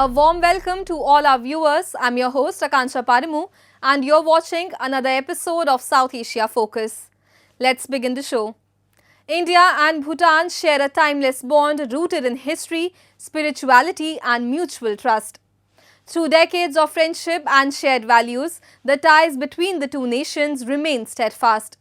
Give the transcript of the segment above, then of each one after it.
A warm welcome to all our viewers. I'm your host Akansha Parimu and you're watching another episode of South Asia Focus. Let's begin the show. India and Bhutan share a timeless bond rooted in history, spirituality and mutual trust. Through decades of friendship and shared values, the ties between the two nations remain steadfast.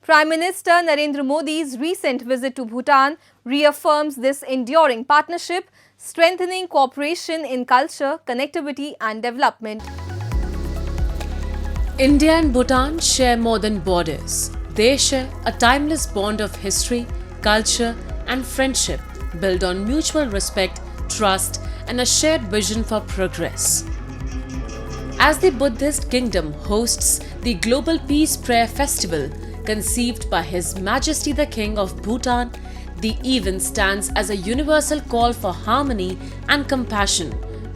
Prime Minister Narendra Modi's recent visit to Bhutan reaffirms this enduring partnership, strengthening cooperation in culture, connectivity and development. India and Bhutan share more than borders. They share a timeless bond of history, culture and friendship built on mutual respect, trust and a shared vision for progress. As the Buddhist kingdom hosts the Global Peace Prayer Festival, conceived by His Majesty the King of Bhutan, the event stands as a universal call for harmony and compassion,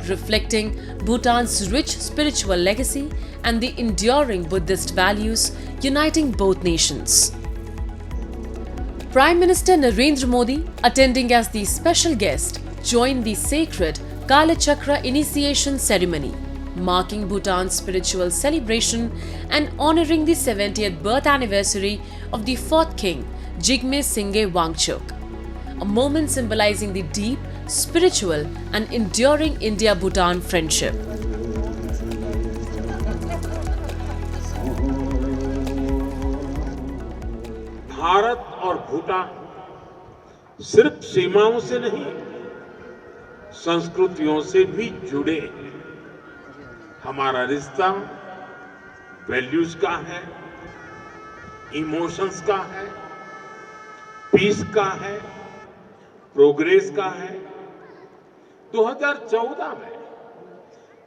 reflecting Bhutan's rich spiritual legacy and the enduring Buddhist values uniting both nations. Prime Minister Narendra Modi, attending as the special guest, joined the sacred Kala Chakra initiation ceremony, marking Bhutan's spiritual celebration and honouring the 70th birth anniversary of the 4th king, Jigme Singye Wangchuk, a moment symbolizing the deep, spiritual and enduring India-Bhutan friendship. Bharat और भूटान सिर्फ सीमाओं से नहीं, संस्कृतियों से भी जुड़े हैं। हमारा रिश्ता वैल्यूज का है, इमोशंस का है, पीस का है, प्रोग्रेस का है। 2014 में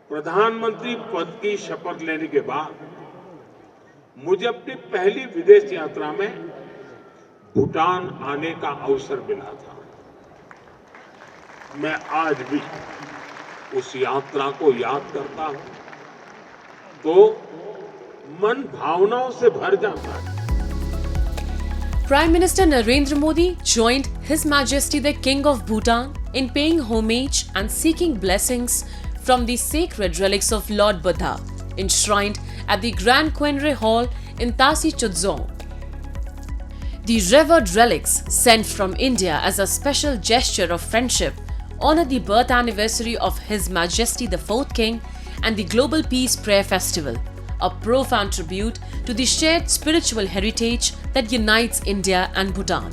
प्रधानमंत्री पद की शपथ लेने के बाद मुझे अपनी पहली विदेश यात्रा में भूटान आने का अवसर मिला था। मैं आज भी उस यात्रा को याद करता हूं तो मन भावनाओं से भर जाता है। Prime Minister Narendra Modi joined His Majesty the King of Bhutan in paying homage and seeking blessings from the sacred relics of Lord Buddha, enshrined at the Grand Quenre Hall in Tasi Chudzong. The revered relics, sent from India as a special gesture of friendship, honor the birth anniversary of His Majesty the 4th King and the Global Peace Prayer Festival, a profound tribute to the shared spiritual heritage that unites India and Bhutan.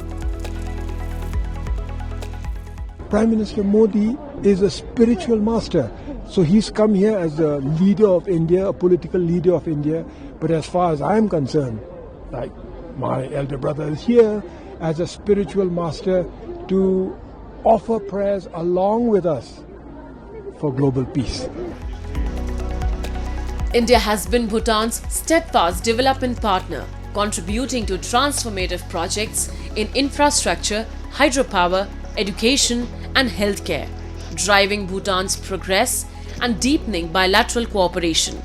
Prime Minister Modi is a spiritual master. So he's come here as a leader of India, a political leader of India. But as far as I'm concerned, like my elder brother is here as a spiritual master to offer prayers along with us for global peace. India has been Bhutan's steadfast development partner, contributing to transformative projects in infrastructure, hydropower, education and healthcare, driving Bhutan's progress and deepening bilateral cooperation.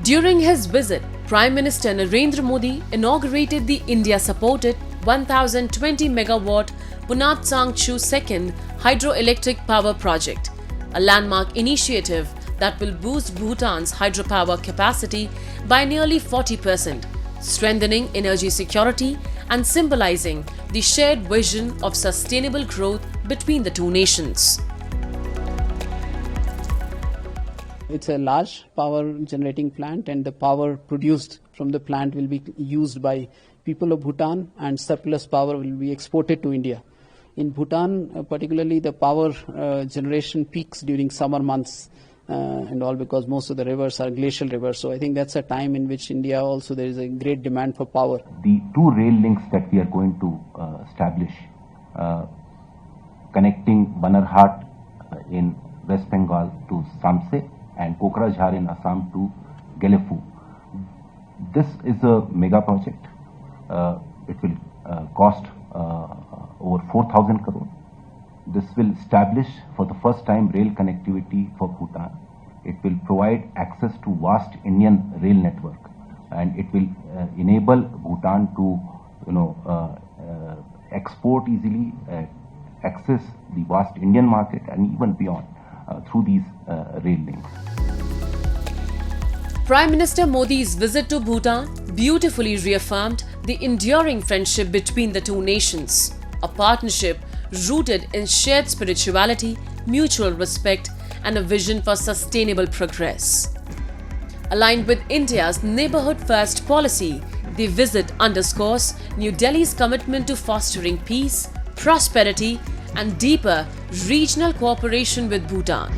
During his visit, Prime Minister Narendra Modi inaugurated the India-supported 1020 megawatt Punat Sangchu 2nd hydroelectric power project, a landmark initiative that will boost Bhutan's hydropower capacity by nearly 40%, strengthening energy security and symbolizing the shared vision of sustainable growth between the two nations. It's a large power generating plant, and the power produced from the plant will be used by people of Bhutan, and surplus power will be exported to India. In Bhutan, particularly the power generation peaks during summer months and all, because most of the rivers are glacial rivers. So I think that's a time in which India also there is a great demand for power. The two rail links that we are going to establish, connecting Banarhat in West Bengal to Samse and Kokrajhar in Assam to Gelefu. This is a mega project. It will cost over 4,000 crore. This will establish for the first time rail connectivity for Bhutan. It will provide access to vast Indian rail network, and it will enable Bhutan to export easily, access the vast Indian market and even beyond. through these rail links. Prime Minister Modi's visit to Bhutan beautifully reaffirmed the enduring friendship between the two nations, a partnership rooted in shared spirituality, mutual respect, and a vision for sustainable progress. Aligned with India's Neighbourhood First policy, the visit underscores New Delhi's commitment to fostering peace, prosperity, and deeper regional cooperation with Bhutan.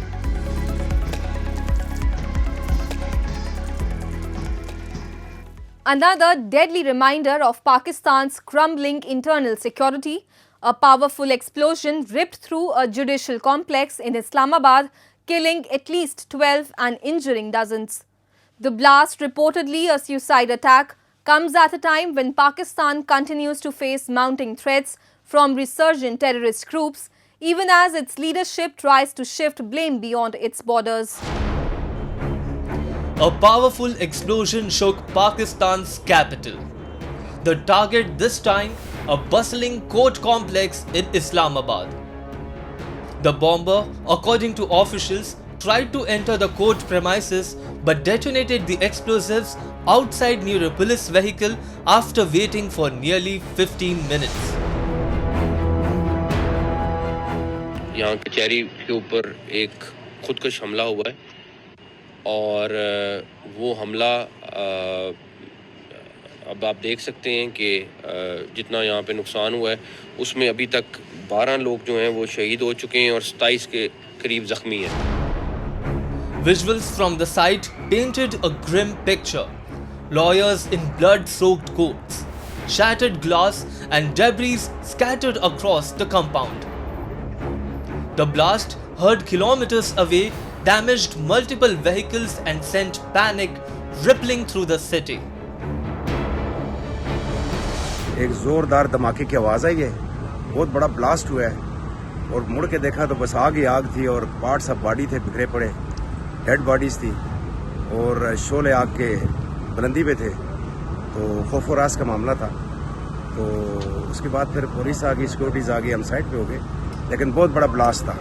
Another deadly reminder of Pakistan's crumbling internal security, a powerful explosion ripped through a judicial complex in Islamabad, killing at least 12 and injuring dozens. The blast, reportedly a suicide attack, comes at a time when Pakistan continues to face mounting threats from resurgent terrorist groups, even as its leadership tries to shift blame beyond its borders. A powerful explosion shook Pakistan's capital. The target this time, a bustling court complex in Islamabad. The bomber, according to officials, tried to enter the court premises but detonated the explosives outside near a police vehicle after waiting for nearly 15 minutes. यहाँ कचहरी के ऊपर एक खुदकुश हमला हुआ है और वो हमला अब आप देख सकते हैं कि जितना यहाँ पे नुकसान हुआ है उसमें अभी तक 12 लोग जो हैं वो शहीद हो चुके हैं और 27 के करीब जख्मी हैं. Visuals from the site painted a grim picture. Lawyers in blood-soaked coats, shattered glass and debris scattered across the compound. The blast, heard kilometers away, damaged multiple vehicles and sent panic rippling through the city. एक जोरदार धमाके की आवाज़ आई है, बहुत बड़ा blast हुआ है और मुड़ के देखा तो बस आग ही आग थी और पार्ट्स ऑफ बॉडी थे बिखरे पड़े, डेड बॉडीज थी और शोले आग के बुलंदी पे थे. तो खौफ और रास का मामला था. तो उसके बाद फिर पुलिस आ गई, सिक्योरिटीज़ आ गई, हम साइड पे हो गए. लेकिन बहुत बड़ा ब्लास्ट था.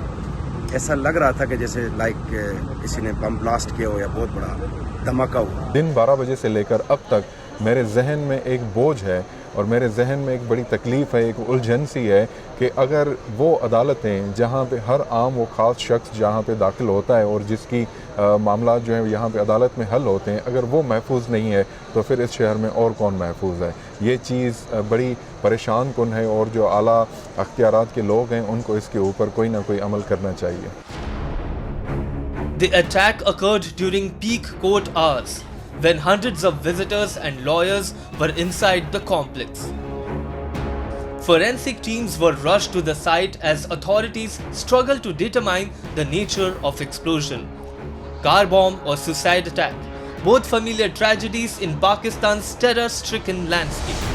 ऐसा लग रहा था कि जैसे किसी ने बम ब्लास्ट किया हो या बहुत बड़ा धमाका हुआ. दिन 12 बजे से लेकर अब तक मेरे जहन में एक बोझ है और मेरे जहन में एक बड़ी तकलीफ़ है, एक उलझन सी है कि अगर वो अदालतें जहाँ पे हर आम वो ख़ास शख्स जहाँ पे दाखिल होता है और जिसकी मामला जो है यहाँ पे अदालत में हल होते हैं, अगर वो महफूज नहीं है तो फिर इस शहर में और कौन महफूज है. ये चीज़ बड़ी परेशान कुन है और जो आला अख्तियारात के लोग हैं उनको इसके ऊपर कोई ना कोई अमल करना चाहिए. The attack occurred during peak court hours, when hundreds of visitors and lawyers were inside the complex. Forensic teams were rushed to the site as authorities struggled to determine the nature of explosion. Car bomb or suicide attack, both familiar tragedies in Pakistan's terror-stricken landscape.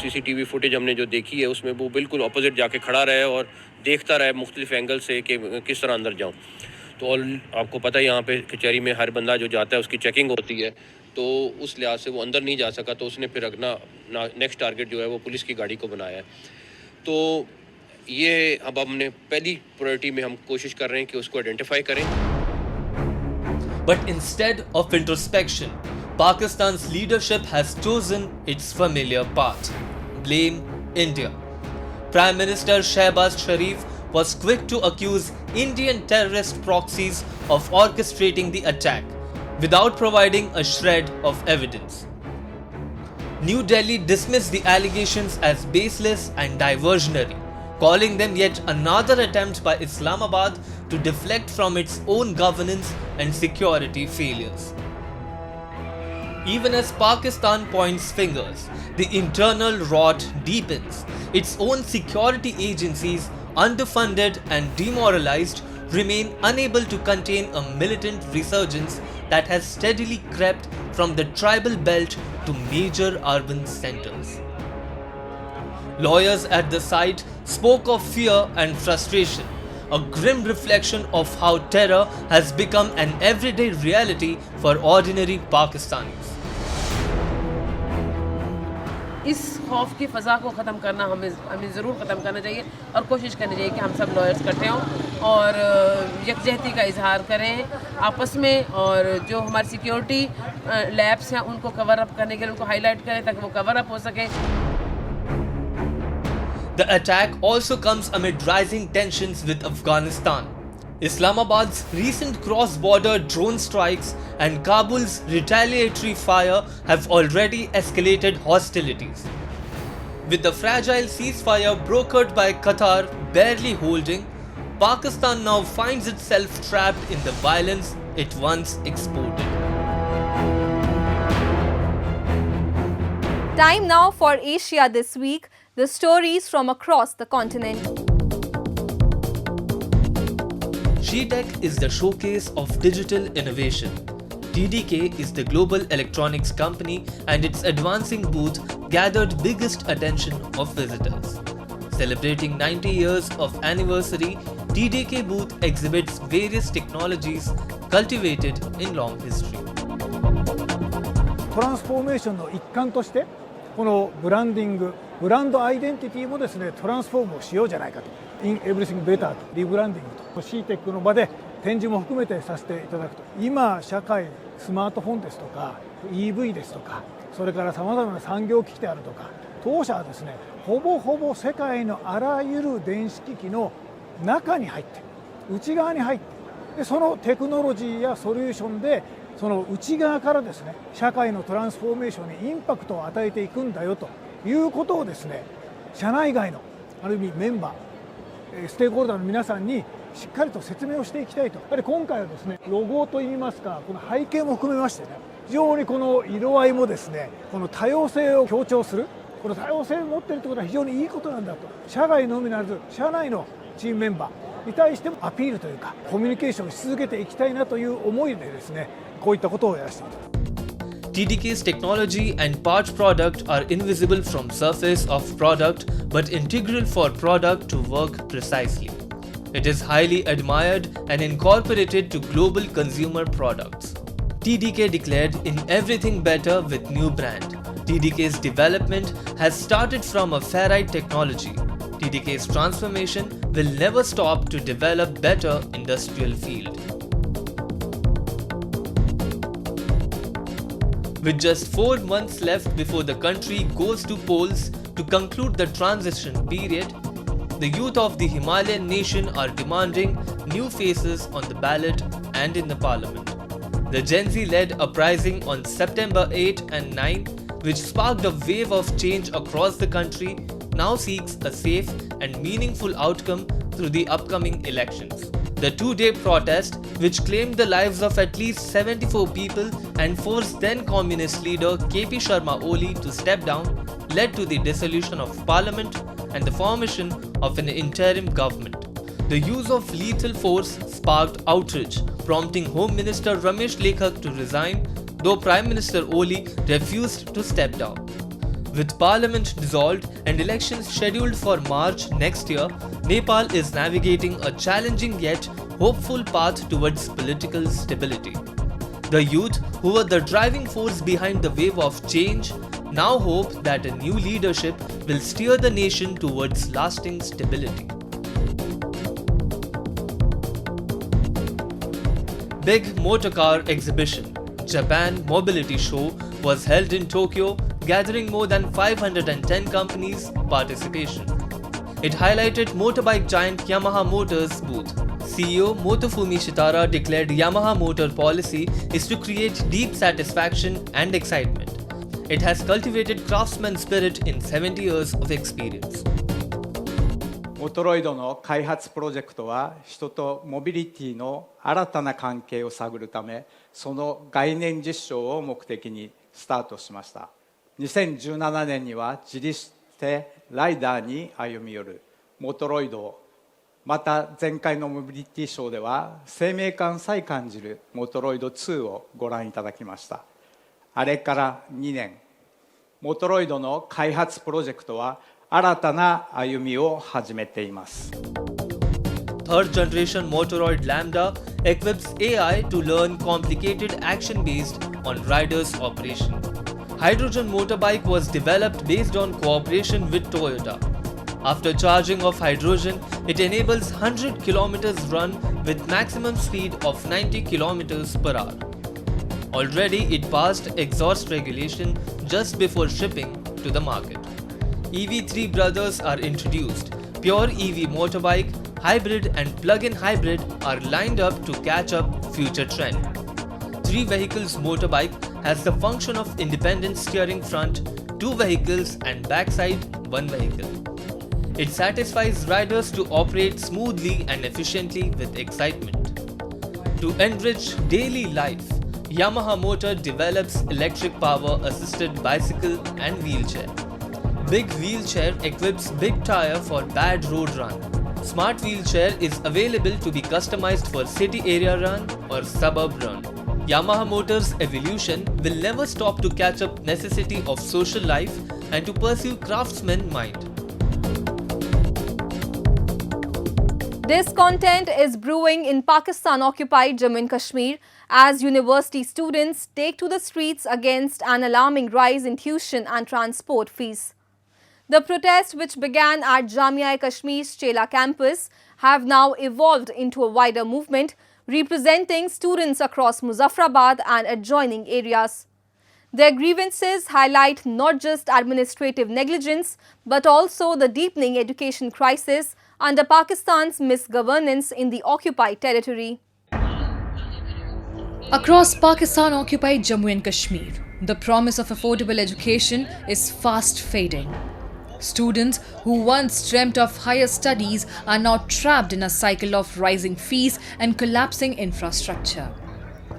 CCTV footage हमने जो देखी है उसमें वो बिल्कुल opposite जाके खड़ा रहा है और देखता रहा है मुख्तलिफ एंगल से कि किस तरह अंदर जाऊं. तो आपको पता है यहाँ पे कचहरी में हर बंदा जो जाता है उसकी चेकिंग होती है, तो उस लिहाज से वो अंदर नहीं जा सका. तो उसने फिर अपना नेक्स्ट टारगेट जो है वो पुलिस की गाड़ी को बनाया है. तो ये अब हमने पहली प्रायोरिटी में हम कोशिश कर रहे हैं कि उसको आइडेंटिफाई करें. But instead of introspection, Pakistan's leadership has chosen its familiar path: blame India. Prime Minister Shehbaz Sharif was quick to accuse Indian terrorist proxies of orchestrating the attack, without providing a shred of evidence. New Delhi dismissed the allegations as baseless and diversionary, calling them yet another attempt by Islamabad to deflect from its own governance and security failures. Even as Pakistan points fingers, the internal rot deepens. Its own security agencies, underfunded and demoralized, remain unable to contain a militant resurgence that has steadily crept from the tribal belt to major urban centers. Lawyers at the site spoke of fear and frustration, a grim reflection of how terror has become an everyday reality for ordinary Pakistanis. इस खौफ की फ़ज़ा को ख़त्म करना हमें ज़रूर ख़त्म करना चाहिए और कोशिश करनी चाहिए कि हम सब लॉयर्स इकट्ठे हों और यकजहती का इजहार करें आपस में, और जो हमारी सिक्योरिटी लैब्स हैं उनको कवर अप करने के लिए उनको हाईलाइट करें ताकि वो कवर अप हो सके। The attack also comes amid rising tensions with Afghanistan. Islamabad's recent cross-border drone strikes and Kabul's retaliatory fire have already escalated hostilities. With the fragile ceasefire brokered by Qatar barely holding, Pakistan now finds itself trapped in the violence it once exported. Time now for Asia This Week, the stories from across the continent. GTech is the showcase of digital innovation. TDK is the global electronics company, and its advancing booth gathered biggest attention of visitors. Celebrating 90 years of anniversary, TDK booth exhibits various technologies cultivated in long history. トランスフォーメーションの一環としてこのブランディング、ブランドアイデンティティもですねトランスフォームをしようじゃないかと。In Everything Better リブランディングと CTEC の場で展示も含めてさせていただくと。今社会スマートフォンですとか EV ですとか、それからさまざまな産業機器であるとか、当社はですねほぼほぼ世界のあらゆる電子機器の中に入って内側に入って、でそのテクノロジーやソリューションでその内側からですね社会のトランスフォーメーションにインパクトを与えていくんだよということをですね社内外のある意味メンバーステークホルダーの皆さんにしっかりと説明をしていきたいと。やはり今回はですねロゴといいますかこの背景も含めましてね非常にこの色合いもですねこの多様性を強調する、この多様性を持っているということは非常にいいことなんだと。社外のみならず社内のチームメンバーに対してもアピールというかコミュニケーションをし続けていきたいなという思いでですねこういったことをやらせていただきます。TDK's technology and part product are invisible from surface of product but integral for product to work precisely. It is highly admired and incorporated to global consumer products. TDK declared in Everything Better with new brand. TDK's development has started from a ferrite technology. TDK's transformation will never stop to develop better industrial field. With just 4 months left before the country goes to polls to conclude the transition period, the youth of the Himalayan nation are demanding new faces on the ballot and in the parliament. The Gen Z-led uprising on September 8 and 9, which sparked a wave of change across the country, now seeks a safe and meaningful outcome through the upcoming elections. The two-day protest, which claimed the lives of at least 74 people and forced then-communist leader KP Sharma Oli to step down, led to the dissolution of parliament and the formation of an interim government. The use of lethal force sparked outrage, prompting Home Minister Ramesh Lekhak to resign, though Prime Minister Oli refused to step down. With parliament dissolved and elections scheduled for March next year, Nepal is navigating a challenging yet hopeful path towards political stability. The youth, who were the driving force behind the wave of change, now hope that a new leadership will steer the nation towards lasting stability. Big Motorcar Exhibition, Japan Mobility Show, was held in Tokyo, gathering more than 510 companies' participation. It highlighted motorbike giant Yamaha Motors' booth. CEO Motofumi Shitara declared Yamaha motor policy is to create deep satisfaction and excitement. It has cultivated craftsman spirit in 70 years of experience. モトロイドの開発プロジェクトは人とモビリティの新たな関係を探るためその概念実証を目的にスタートしました。2017年には自立してライダーに歩み寄るモトロイドを、また前回のモビリティショーでは生命感さえ感じるモトロイド2をご覧いただきました。あれから2年、モトロイドの開発プロジェクトは新たな歩みを始めています。Third generation Motoroid Lambda equips AI to learn complicated action based on rider's operation. Hydrogen motorbike was developed based on cooperation with Toyota. After charging of hydrogen, it enables 100 kilometers run with maximum speed of 90 kilometers per hour. Already it passed exhaust regulation just before shipping to the market. EV3 brothers are introduced. Pure EV motorbike, hybrid and plug-in hybrid are lined up to catch up future trend. 3 vehicles motorbike has the function of independent steering front, 2 vehicles and backside 1 vehicle. It satisfies riders to operate smoothly and efficiently with excitement. To enrich daily life, Yamaha Motor develops electric power assisted bicycle and wheelchair. Big wheelchair equips big tire for bad road run. Smart wheelchair is available to be customized for city area run or suburb run. Yamaha Motors' evolution will never stop to catch up necessity of social life and to pursue craftsman mind. Discontent is brewing in Pakistan-occupied Jammu and Kashmir as university students take to the streets against an alarming rise in tuition and transport fees. The protest, which began at Jamia-e-Kashmir's Chela campus, have now evolved into a wider movement representing students across Muzaffarabad and adjoining areas. Their grievances highlight not just administrative negligence but also the deepening education crisis under Pakistan's misgovernance in the occupied territory. Across Pakistan-occupied Jammu and Kashmir, the promise of affordable education is fast fading. Students who once dreamt of higher studies are now trapped in a cycle of rising fees and collapsing infrastructure.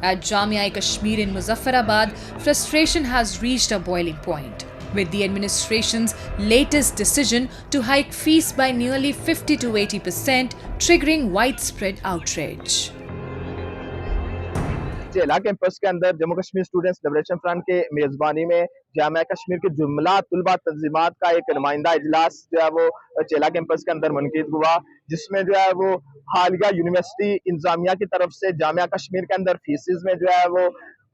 At Jamia-e-Kashmir in Muzaffarabad, frustration has reached a boiling point, with the administration's latest decision to hike fees by nearly 50 to 80%, triggering widespread outrage. चेला campus के अंदर Jammu Kashmir students liberation front के मेज़बानी में जामिया कश्मीर के जुमला तुलबा तंजीमात का एक नुमाइंदा इजलास जो है वो चेला कैंपस के अंदर मुनक़िद हुआ, जिसमें जो है वो हालिया यूनिवर्सिटी इंतजामिया की तरफ से जामिया कश्मीर के अंदर फीसिस में जो है वो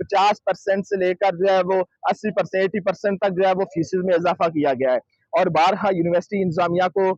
50% से लेकर जो है वो 80%, 80% तक जो है वो फीसिस में इजाफा किया गया है। और बारहा यूनिवर्सिटी इंतजामिया को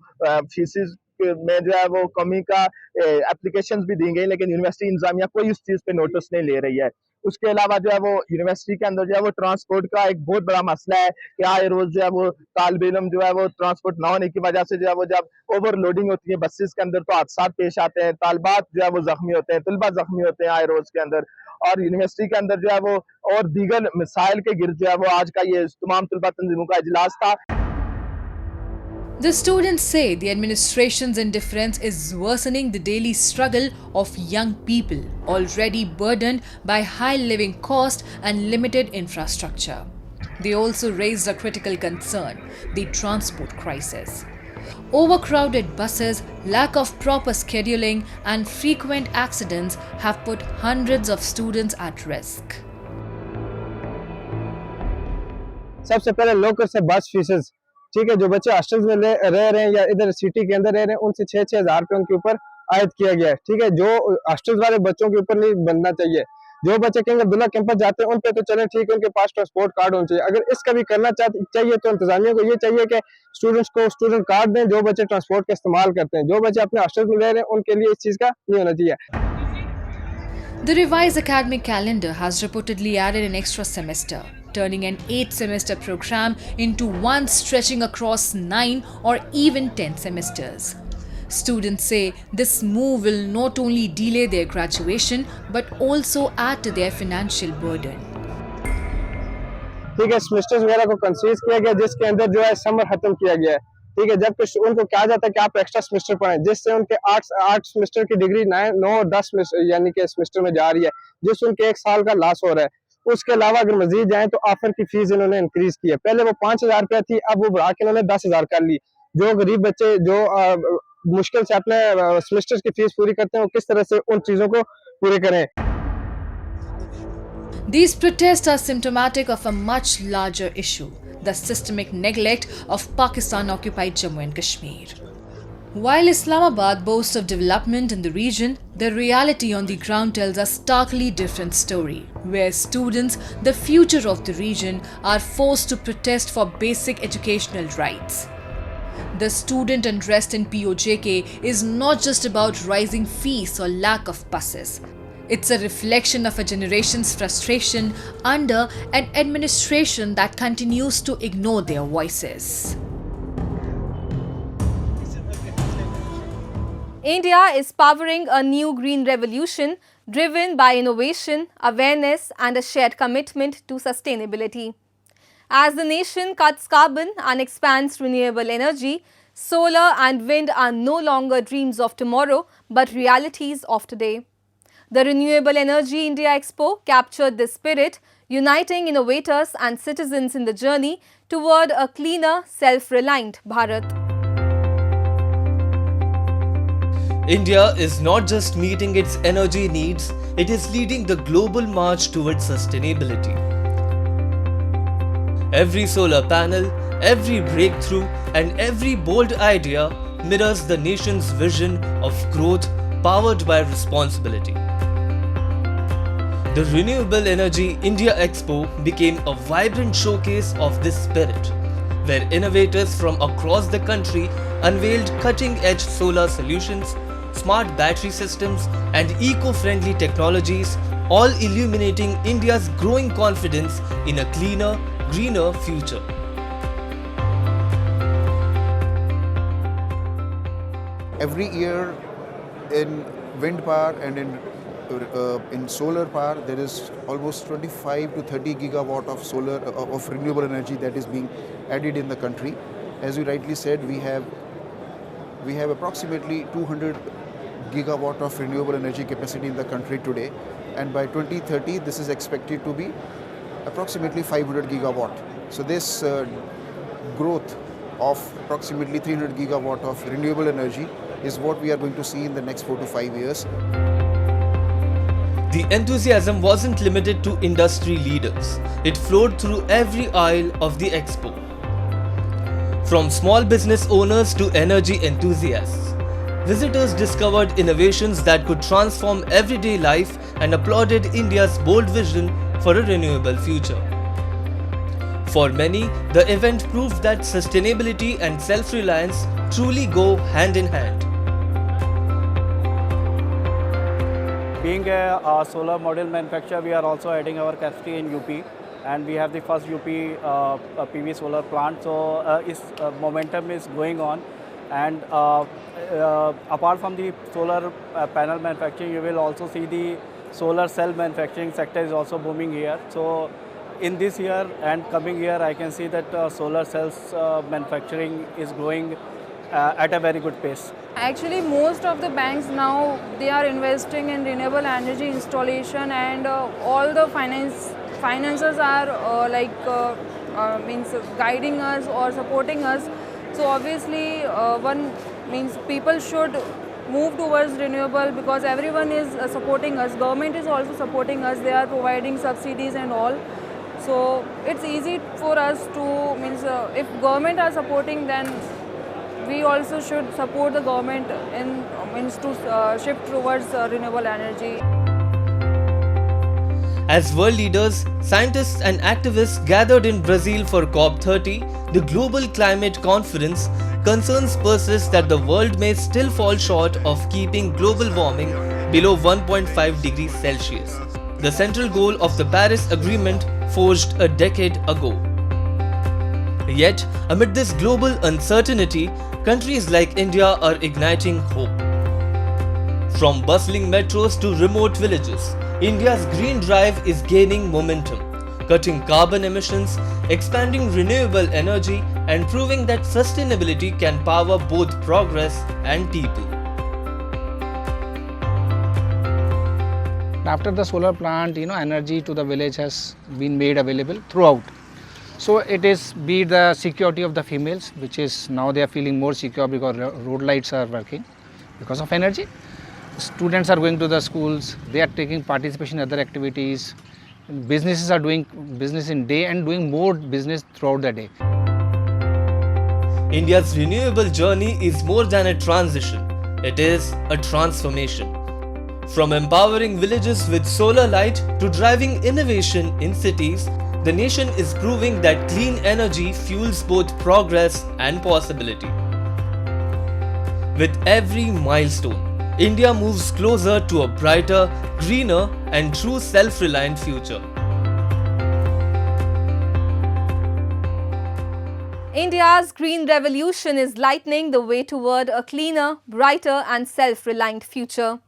फीसिस में जो है वो कमी का एप्लीकेशंस भी दी गई, लेकिन यूनिवर्सिटी इंतजामिया कोई उस चीज़ पे नोटिस नहीं ले रही है। उसके अलावा जो है वो यूनिवर्सिटी के अंदर जो है वो ट्रांसपोर्ट का एक बहुत बड़ा मसला है कि आए रोज जो है वो तालिब इल्म जो है वो ट्रांसपोर्ट ना होने की वजह से जो है वो जब ओवरलोडिंग होती है बसेस के अंदर तो हादसा पेश आते हैं, तालिबात जो है वो जख्मी होते हैं, तलबा जख्मी होते हैं आए रोज के अंदर। और यूनिवर्सिटी के अंदर जो है वो और दीगर मिसाइल के गिर्द जो है वो आज का ये तमाम तलबा तंजीमों का इजलास था। The students say the administration's indifference is worsening the daily struggle of young people already burdened by high living cost and limited infrastructure. They also raised a critical concern, the transport crisis. Overcrowded buses, lack of proper scheduling and frequent accidents have put hundreds of students at risk. सबसे पहले local से बस faeces, ठीक है, जो बच्चे hostels में रह रहे हैं या इधर सिटी के अंदर रह रहे हैं उनसे 6-6 हज़ार रुपये उनके ऊपर आयद किया गया है, ठीक है, जो हॉस्टल्स वाले बच्चों के ऊपर नहीं बनना चाहिए। जो बच्चे कहीं अब्दुल्ला कैंपस जाते हैं उन पे तो चले ठीक है, उनके पास ट्रांसपोर्ट कार्ड होना चाहिए। अगर इसका भी करना चाहिए तो इंतजामिया को ये चाहिए कि स्टूडेंट्स को स्टूडेंट कार्ड दें जो बच्चे ट्रांसपोर्ट का इस्तेमाल करते हैं। जो बच्चे अपने हॉस्टल्स में रह रहे हैं उनके लिए इस चीज़ का नहीं होना चाहिए। The revised academic calendar has reportedly added an extra semester, turning an 8-semester program into one stretching across 9 or even 10 semesters. Students say this move will not only delay their graduation but also add to their financial burden. ठीक है, semesters वगैरह को कंसीज किया गया जिसके अंदर जो है समर खत्म किया गया है, ठीक है, जबकि उनको कहा जाता है कि आप एक्स्ट्रा सेमेस्टर पढ़ें, जिससे उनके 8 सेमेस्टर की डिग्री 9 और 10 यानी कि सेमेस्टर में जा रही है, जिससे उनके 1 साल का लॉस हो रहा है। उसके अलावा अगर मजीद जाएं तो ऑफर की फीस इन्होंने इंक्रीज की है, पहले वो 5,000 रुपया थी, अब वो बढ़ा के इन्होंने 10,000 कर ली। जो गरीब बच्चे जो मुश्किल से अपने सेमेस्टर की फीस पूरी करते हैं वो किस तरह से उन चीजों को पूरे करें। These protests are symptomatic of a much larger issue, the systemic neglect of Pakistan-occupied Jammu and Kashmir. While Islamabad boasts of development in the region, the reality on the ground tells a starkly different story, where students, the future of the region, are forced to protest for basic educational rights. The student unrest in POJK is not just about rising fees or lack of buses. It's a reflection of a generation's frustration under an administration that continues to ignore their voices. India is powering a new green revolution driven by innovation, awareness, and a shared commitment to sustainability. As the nation cuts carbon and expands renewable energy, solar and wind are no longer dreams of tomorrow but realities of today. The Renewable Energy India Expo captured this spirit, uniting innovators and citizens in the journey toward a cleaner, self-reliant Bharat. India is not just meeting its energy needs, it is leading the global march towards sustainability. Every solar panel, every breakthrough, and every bold idea mirrors the nation's vision of growth powered by responsibility. The Renewable Energy India Expo became a vibrant showcase of this spirit, where innovators from across the country unveiled cutting-edge solar solutions, smart battery systems, and eco-friendly technologies, all illuminating India's growing confidence in a cleaner, greener future. Every year in wind power and in solar power, there is almost 25 to 30 gigawatt of renewable energy that is being added in the country. As you rightly said, we have approximately 200 gigawatt of renewable energy capacity in the country today, and by 2030 this is expected to be approximately 500 gigawatt. So this growth of approximately 300 gigawatt of renewable energy is what we are going to see in the next 4 to 5 years. The enthusiasm wasn't limited to industry leaders. It flowed through every aisle of the expo. From small business owners to energy enthusiasts, visitors discovered innovations that could transform everyday life and applauded India's bold vision for a renewable future. For many, the event proved that sustainability and self-reliance truly go hand in hand. Being a solar module manufacturer, we are also adding our capacity in UP, and we have the first UP PV solar plant. So momentum is going on, and apart from the solar panel manufacturing, you will also see the solar cell manufacturing sector is also booming here. So in this year and coming year, I can see that solar cells manufacturing is growing at a very good pace. Actually, most of the banks now, they are investing in renewable energy installation, and all the financiers are means guiding us or supporting us. So obviously, one means people should move towards renewable because everyone is supporting us. Government is also supporting us. They are providing subsidies and all. So it's easy for us to means if government are supporting, then we also should support the government in means to shift towards renewable energy. As world leaders, scientists and activists gathered in Brazil for COP30, the global climate conference, concerns persist that the world may still fall short of keeping global warming below 1.5 degrees Celsius, the central goal of the Paris Agreement forged a decade ago. Yet, amid this global uncertainty, countries like India are igniting hope. From bustling metros to remote villages, India's green drive is gaining momentum, cutting carbon emissions, expanding renewable energy, and proving that sustainability can power both progress and people. After the solar plant, energy to the village has been made available throughout. So it is be the security of the females, which is now they are feeling more secure because road lights are working because of energy. Students are going to the schools, they are taking participation in other activities. Businesses are doing business in day and doing more business throughout the day. India's renewable journey is more than a transition, it is a transformation. From empowering villages with solar light to driving innovation in cities, the nation is proving that clean energy fuels both progress and possibility. With every milestone, India moves closer to a brighter, greener, and true self-reliant future. India's green revolution is lightening the way toward a cleaner, brighter, and self-reliant future.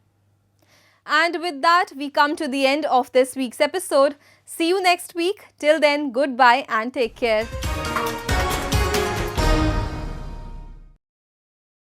And with that, we come to the end of this week's episode. See you next week. Till then, goodbye and take care.